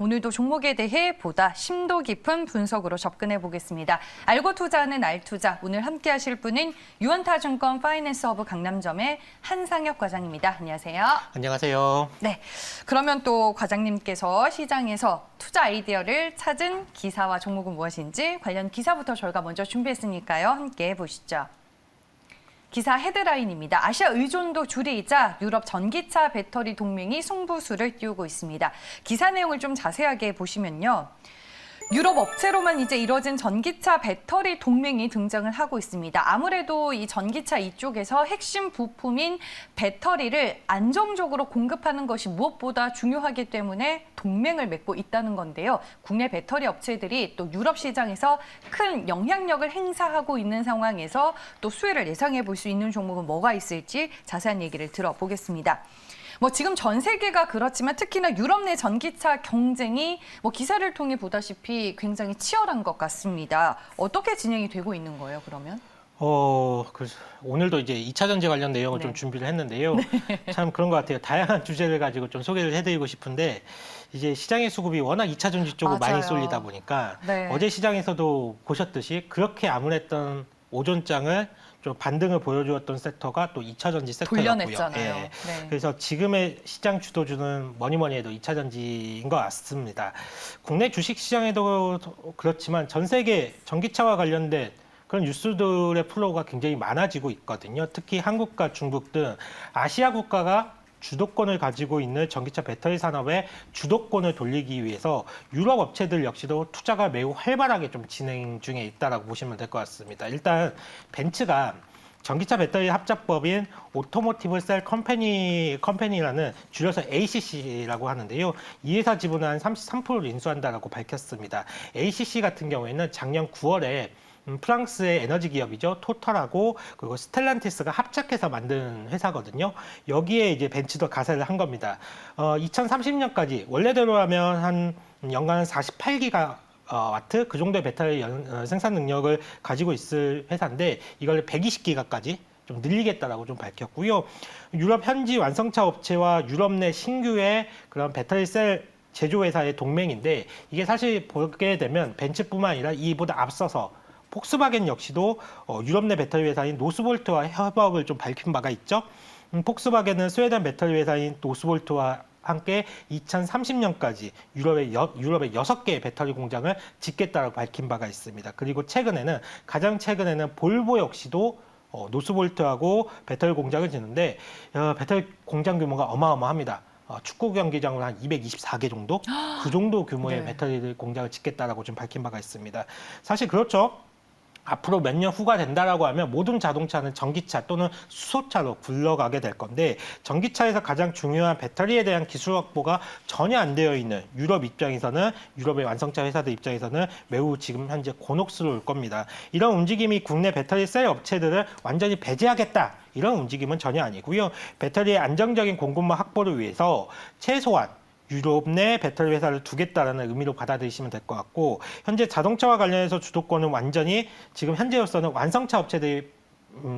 오늘도 종목에 대해 보다 심도 깊은 분석으로 접근해 보겠습니다. 알고 투자하는 알투자. 오늘 함께 하실 분은 유원타증권 파이낸스허브 강남점의 한상혁 과장입니다. 안녕하세요. 안녕하세요. 네, 그러면 또 과장님께서 시장에서 투자 아이디어를 찾은 기사와 종목은 무엇인지 관련 기사부터 저희가 먼저 준비했으니까요. 함께 보시죠. 기사 헤드라인입니다. 아시아 의존도 줄이자 유럽 전기차 배터리 동맹이 승부수를 띄우고 있습니다. 기사 내용을 좀 자세하게 보시면요. 유럽 업체로만 이제 이뤄진 전기차 배터리 동맹이 등장을 하고 있습니다. 아무래도 이 전기차 이쪽에서 핵심 부품인 배터리를 안정적으로 공급하는 것이 무엇보다 중요하기 때문에 동맹을 맺고 있다는 건데요. 국내 배터리 업체들이 또 유럽 시장에서 큰 영향력을 행사하고 있는 상황에서 또 수혜를 예상해 볼 수 있는 종목은 뭐가 있을지 자세한 얘기를 들어보겠습니다. 지금 전 세계가 그렇지만 특히나 유럽 내 전기차 경쟁이 기사를 통해 보다시피 굉장히 치열한 것 같습니다. 어떻게 진행이 되고 있는 거예요, 그러면? 오늘도 이제 2차 전지 관련 내용을 좀 준비를 했는데요. 참 그런 것 같아요. 다양한 주제를 가지고 좀 소개를 해드리고 싶은데 이제 시장의 수급이 워낙 2차 전지 쪽으로 많이 쏠리다 보니까 어제 시장에서도 보셨듯이 그렇게 암울했던 오전장을 좀 반등을 보여주었던 섹터가 또 2차 전지 섹터였고요. 돌려냈잖아요. 예. 그래서 지금의 시장 주도주는 뭐니 해도 2차 전지인 것 같습니다. 국내 주식 시장에도 그렇지만 전 세계 전기차와 관련된 그런 뉴스들의 플로우가 굉장히 많아지고 있거든요. 특히 한국과 중국 등 아시아 국가가 주도권을 가지고 있는 전기차 배터리 산업의 주도권을 돌리기 위해서 유럽 업체들 역시도 투자가 매우 활발하게 좀 진행 중에 있다라고 보시면 될 것 같습니다. 일단 벤츠가 전기차 배터리 합작법인 오토모티브 셀 컴퍼니라는 줄여서 ACC라고 하는데요. 이 회사 지분을 한 33%를 인수한다라고 밝혔습니다. ACC 같은 경우에는 작년 9월에 프랑스의 에너지 기업이죠. 토탈하고 그리고 스텔란티스가 합작해서 만든 회사거든요. 여기에 이제 벤츠도 가세를 한 겁니다. 2030년까지 원래대로 하면 한 연간 48기가 와트 그 정도의 배터리 생산 능력을 가지고 있을 회사인데 이걸 120기가까지 좀 늘리겠다라고 좀 밝혔고요. 유럽 현지 완성차 업체와 유럽 내 신규의 그런 배터리 셀 제조회사의 동맹인데 이게 사실 보게 되면 벤츠뿐만 아니라 이보다 앞서서 폭스바겐 역시도 유럽 내 배터리 회사인 노스볼트와 협업을 좀 밝힌 바가 있죠. 폭스바겐은 스웨덴 배터리 회사인 노스볼트와 함께 2030년까지 유럽의 6개의 배터리 공장을 짓겠다고 밝힌 바가 있습니다. 그리고 가장 최근에는 볼보 역시도 노스볼트하고 배터리 공장을 짓는데 배터리 공장 규모가 어마어마합니다. 축구 경기장으로 한 224개 정도? 그 정도 규모의 배터리 공장을 짓겠다라고 좀 밝힌 바가 있습니다. 사실 그렇죠. 앞으로 몇 년 후가 된다라고 하면 모든 자동차는 전기차 또는 수소차로 굴러가게 될 건데 전기차에서 가장 중요한 배터리에 대한 기술 확보가 전혀 안 되어 있는 유럽 입장에서는 유럽의 완성차 회사들 입장에서는 매우 지금 현재 곤혹스러울 겁니다. 이런 움직임이 국내 배터리 셀 업체들을 완전히 배제하겠다. 이런 움직임은 전혀 아니고요. 배터리의 안정적인 공급망 확보를 위해서 최소한 유럽 내 배터리 회사를 두겠다라는 의미로 받아들이시면 될 것 같고 현재 자동차와 관련해서 주도권은 완전히 지금 현재로서는 완성차 업체들이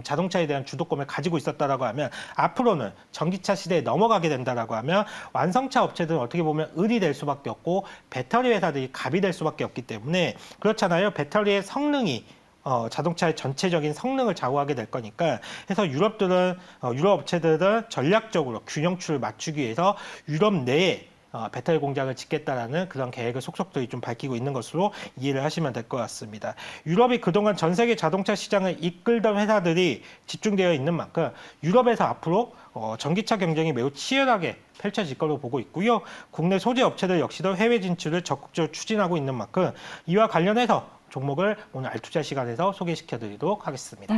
자동차에 대한 주도권을 가지고 있었다라고 하면 앞으로는 전기차 시대에 넘어가게 된다라고 하면 완성차 업체들은 어떻게 보면 을이 될 수밖에 없고 배터리 회사들이 갑이 될 수밖에 없기 때문에 그렇잖아요. 배터리의 성능이 자동차의 전체적인 성능을 좌우하게 될 거니까 해서 유럽 업체들은 전략적으로 균형추를 맞추기 위해서 유럽 내에 배터리 공장을 짓겠다라는 그런 계획을 속속들이 좀 밝히고 있는 것으로 이해를 하시면 될 것 같습니다. 유럽이 그동안 전 세계 자동차 시장을 이끌던 회사들이 집중되어 있는 만큼 유럽에서 앞으로 전기차 경쟁이 매우 치열하게 펼쳐질 걸로 보고 있고요. 국내 소재 업체들 역시도 해외 진출을 적극적으로 추진하고 있는 만큼 이와 관련해서 종목을 오늘 알투자 시간에서 소개시켜드리도록 하겠습니다.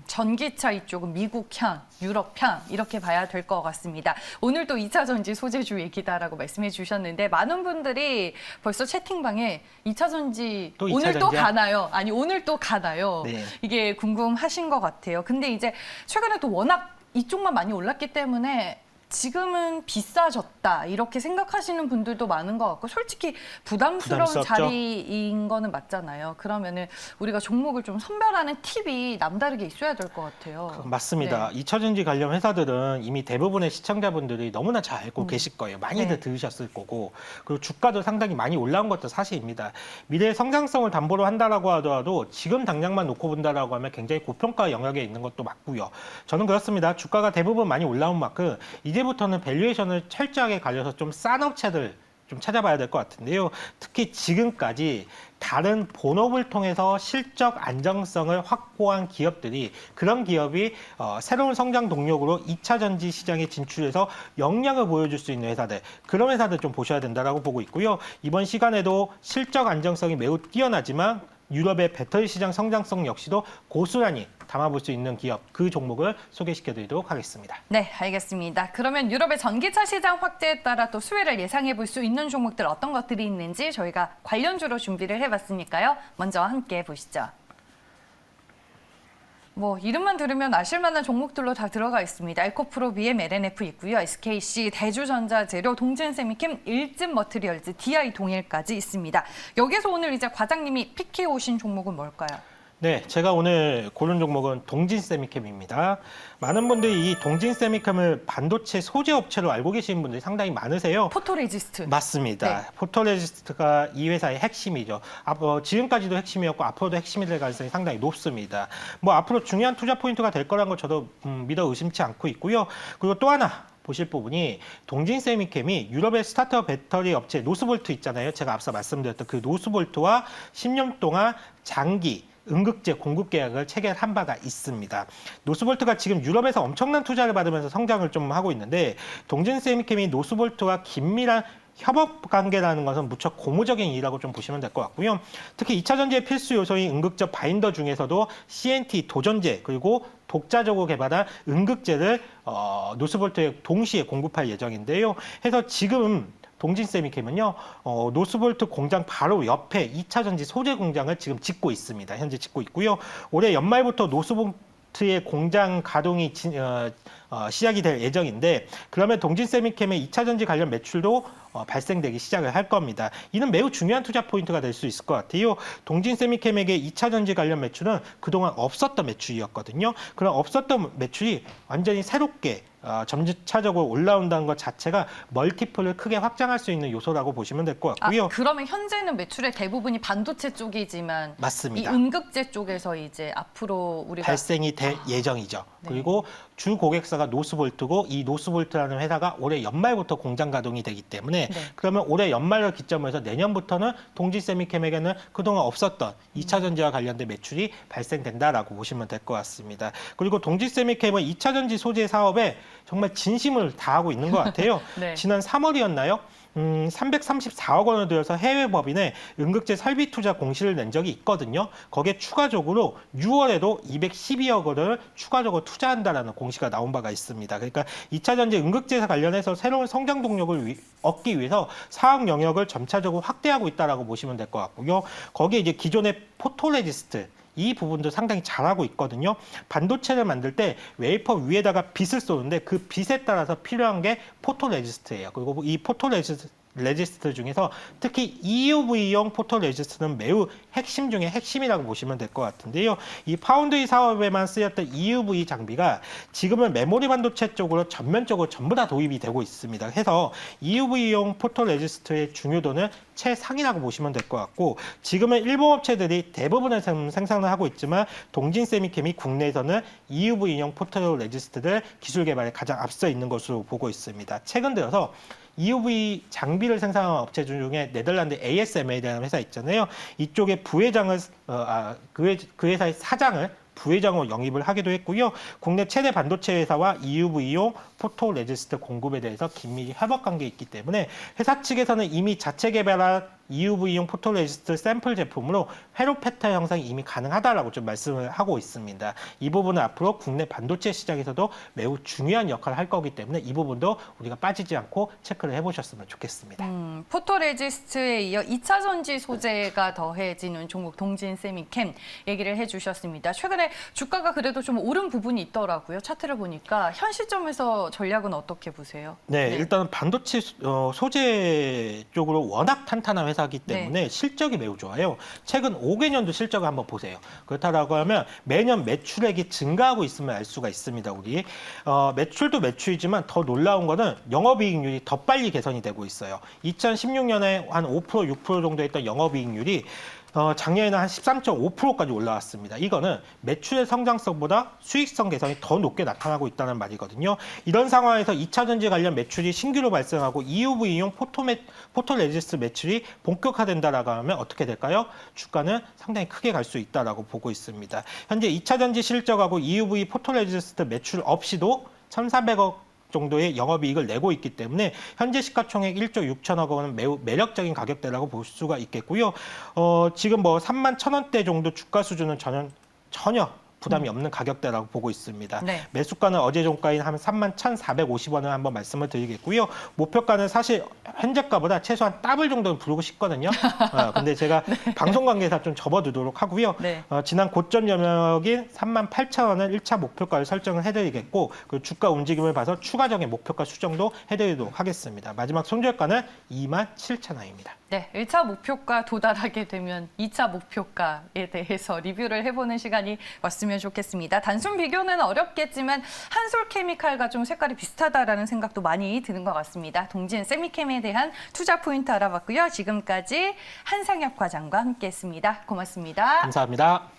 전기차 이쪽은 미국향, 유럽향 이렇게 봐야 될 것 같습니다. 오늘 또 2차 전지 소재주 얘기다라고 말씀해 주셨는데 많은 분들이 벌써 채팅방에 2차 전지 오늘 또 가나요? 아니 오늘 또 가나요? 이게 궁금하신 것 같아요. 근데 이제 최근에 또 워낙 이쪽만 많이 올랐기 때문에 지금은 비싸졌다 이렇게 생각하시는 분들도 많은 것 같고 솔직히 부담스러운 부담스럽죠. 자리인 거는 맞잖아요. 그러면은 우리가 종목을 좀 선별하는 팁이 남다르게 있어야 될 것 같아요. 맞습니다. 네. 2차전지 관련 회사들은 이미 대부분의 시청자분들이 너무나 잘 알고 계실 거예요. 많이들 네. 들으셨을 거고, 그리고 주가도 상당히 많이 올라온 것도 사실입니다. 미래의 성장성을 담보로 한다라고 하더라도 지금 당장만 놓고 본다라고 하면 굉장히 고평가 영역에 있는 것도 맞고요. 저는 그렇습니다. 주가가 대부분 많이 올라온 만큼 이제부터는 밸류에이션을 철저하게 가려서 좀 싼 업체들 좀 찾아봐야 될 것 같은데요. 특히 지금까지 다른 본업을 통해서 실적 안정성을 확보한 기업들이 그런 기업이 새로운 성장 동력으로 2차 전지 시장에 진출해서 역량을 보여줄 수 있는 회사들 그런 회사들 좀 보셔야 된다라고 보고 있고요. 이번 시간에도 실적 안정성이 매우 뛰어나지만 유럽의 배터리 시장 성장성 역시도 고스란히 담아볼 수 있는 기업 그 종목을 소개시켜드리도록 하겠습니다. 네, 알겠습니다. 그러면 유럽의 전기차 시장 확대에 따라 또 수혜를 예상해 볼 수 있는 종목들 어떤 것들이 있는지 저희가 관련주로 준비를 해봤으니까요. 먼저 함께 보시죠. 뭐 이름만 들으면 아실 만한 종목들로 다 들어가 있습니다. 에코프로, BM, LNF 있고요. SKC, 대주전자재료, 동진세미캠, 일진머티리얼즈, DI 동일까지 있습니다. 여기서 오늘 이제 과장님이 픽해 오신 종목은 뭘까요? 네, 제가 오늘 고른 종목은 동진세미캠입니다. 많은 분들이 이 동진세미캠을 반도체 소재 업체로 알고 계시는 분들이 상당히 많으세요. 포토레지스트. 맞습니다. 네. 포토레지스트가 이 회사의 핵심이죠. 지금까지도 핵심이었고 앞으로도 핵심이 될 가능성이 상당히 높습니다. 뭐 앞으로 중요한 투자 포인트가 될 거라는 걸 저도 믿어 의심치 않고 있고요. 그리고 또 하나 보실 부분이 동진세미캠이 유럽의 스타트업 배터리 업체 노스볼트 있잖아요. 제가 앞서 말씀드렸던 그 노스볼트와 10년 동안 장기 응급제 공급 계약을 체결한 바가 있습니다. 노스볼트가 지금 유럽에서 엄청난 투자를 받으면서 성장을 좀 하고 있는데 동진세미캠이 노스볼트와 긴밀한 협업 관계라는 것은 무척 고무적인 일이라고 좀 보시면 될 것 같고요. 특히 2차 전지의 필수 요소인 응급제 바인더 중에서도 CNT 도전제 그리고 독자적으로 개발한 응급제를 노스볼트에 동시에 공급할 예정인데요. 해서 지금 동진세미캠은요, 노스볼트 공장 바로 옆에 2차 전지 소재 공장을 지금 짓고 있습니다. 현재 짓고 있고요. 올해 연말부터 노스볼트의 공장 가동이 시작이 될 예정인데 그러면 동진세미캠의 2차 전지 관련 매출도 발생되기 시작을 할 겁니다. 이는 매우 중요한 투자 포인트가 될 수 있을 것 같아요. 동진세미캠에게 2차 전지 관련 매출은 그동안 없었던 매출이었거든요. 그럼 없었던 매출이 완전히 새롭게 점차적으로 올라온다는 것 자체가 멀티플을 크게 확장할 수 있는 요소라고 보시면 될 것 같고요. 그러면 현재는 매출의 대부분이 반도체 쪽이지만 맞습니다. 이 응급제 쪽에서 이제 앞으로 우리가 발생이 될 예정이죠. 네. 그리고 주 고객사가 노스볼트고 이 노스볼트라는 회사가 올해 연말부터 공장 가동이 되기 때문에 네. 그러면 올해 연말을 기점으로 해서 내년부터는 동진세미캠에게는 그동안 없었던 2차 전지와 관련된 매출이 발생된다라고 보시면 될 것 같습니다. 그리고 동진세미캠은 2차 전지 소재 사업에 정말 진심을 다하고 있는 것 같아요. 네. 지난 3월이었나요? 334억 원을 들여서 해외 법인에 응급제 설비 투자 공시를 낸 적이 있거든요. 거기에 추가적으로 6월에도 212억 원을 추가적으로 투자한다라는 공시가 나온 바가 있습니다. 그러니까 2차 전지 응급제에 관련해서 새로운 성장 동력을 얻기 위해서 사업 영역을 점차적으로 확대하고 있다라고 보시면 될 것 같고요. 거기에 이제 기존의 포토레지스트 이 부분도 상당히 잘하고 있거든요. 반도체를 만들 때 웨이퍼 위에다가 빛을 쏘는데 그 빛에 따라서 필요한 게 포토레지스트예요. 그리고 이 포토레지스트 중에서 특히 EUV용 포토레지스트는 매우 핵심 중에 핵심이라고 보시면 될 것 같은데요. 이 파운드리 사업에만 쓰였던 EUV 장비가 지금은 메모리 반도체 쪽으로 전면적으로 전부 다 도입이 되고 있습니다. 해서 EUV용 포토레지스트의 중요도는 최상이라고 보시면 될 것 같고 지금은 일본 업체들이 대부분의 생산을 하고 있지만 동진세미캠이 국내에서는 EUV용 포토레지스트를 기술 개발에 가장 앞서 있는 것으로 보고 있습니다. 최근 들어서 EUV 장비를 생산하는 업체 중에 네덜란드 ASML이라는 회사 있잖아요. 이쪽에 부회장을 그 회사의 사장을 부회장으로 영입을 하기도 했고요. 국내 최대 반도체 회사와 EUV용 포토레지스트 공급에 대해서 긴밀히 협업 관계에 있기 때문에 회사 측에서는 이미 자체 개발한 EUV용 포토레지스트 샘플 제품으로 회로 패턴 형성이 이미 가능하다라고 좀 말씀을 하고 있습니다. 이 부분은 앞으로 국내 반도체 시장에서도 매우 중요한 역할을 할 거기 때문에 이 부분도 우리가 빠지지 않고 체크를 해보셨으면 좋겠습니다. 포토레지스트에 이어 2차 전지 소재가 더해지는 종목 동진 세미캠 얘기를 해주셨습니다. 최근에 주가가 그래도 좀 오른 부분이 있더라고요. 차트를 보니까 현 시점에서 전략은 어떻게 보세요? 네, 일단은 반도체 소재 쪽으로 워낙 탄탄한 회사이기 때문에 실적이 매우 좋아요. 최근 5개년도 실적을 한번 보세요. 그렇다라고 하면 매년 매출액이 증가하고 있음을 알 수가 있습니다. 우리 매출도 매출이지만 더 놀라운 거는 영업이익률이 더 빨리 개선이 되고 있어요. 2016년에 한 5%, 6% 정도 했던 영업이익률이 작년에는 한 13.5%까지 올라왔습니다. 이거는 매출의 성장성보다 수익성 개선이 더 높게 나타나고 있다는 말이거든요. 이런 상황에서 2차 전지 관련 매출이 신규로 발생하고 EUV용 포토레지스트 매출이 본격화된다라고 하면 어떻게 될까요? 주가는 상당히 크게 갈 수 있다라고 보고 있습니다. 현재 2차 전지 실적하고 EUV 포토레지스트 매출 없이도 1,400억 정도의 영업이익을 내고 있기 때문에 현재 시가총액 1조 6천억 원은 매우 매력적인 가격대라고 볼 수가 있겠고요. 지금 뭐 3만 1,000원대 정도 주가 수준은 전혀 부담이 없는 가격대라고 보고 있습니다. 네. 매수가는 어제 종가인 한 3만 1,450원을 한번 말씀을 드리겠고요. 목표가는 사실 현재가보다 최소한 더블 정도는 부르고 싶거든요. 근데 제가 방송 관계에서 좀 접어두도록 하고요. 네. 지난 고점 영역인 3만 8천원을 1차 목표가를 설정을 해드리겠고 그 주가 움직임을 봐서 추가적인 목표가 수정도 해드리도록 하겠습니다. 마지막 손절가는 2만 7천원입니다. 네, 1차 목표가 도달하게 되면 2차 목표가에 대해서 리뷰를 해보는 시간이 왔으면 좋겠습니다. 단순 비교는 어렵겠지만 한솔케미칼과 좀 색깔이 비슷하다라는 생각도 많이 드는 것 같습니다. 동진 세미캠에 대한 투자 포인트 알아봤고요. 지금까지 한상혁 과장과 함께했습니다. 고맙습니다. 감사합니다.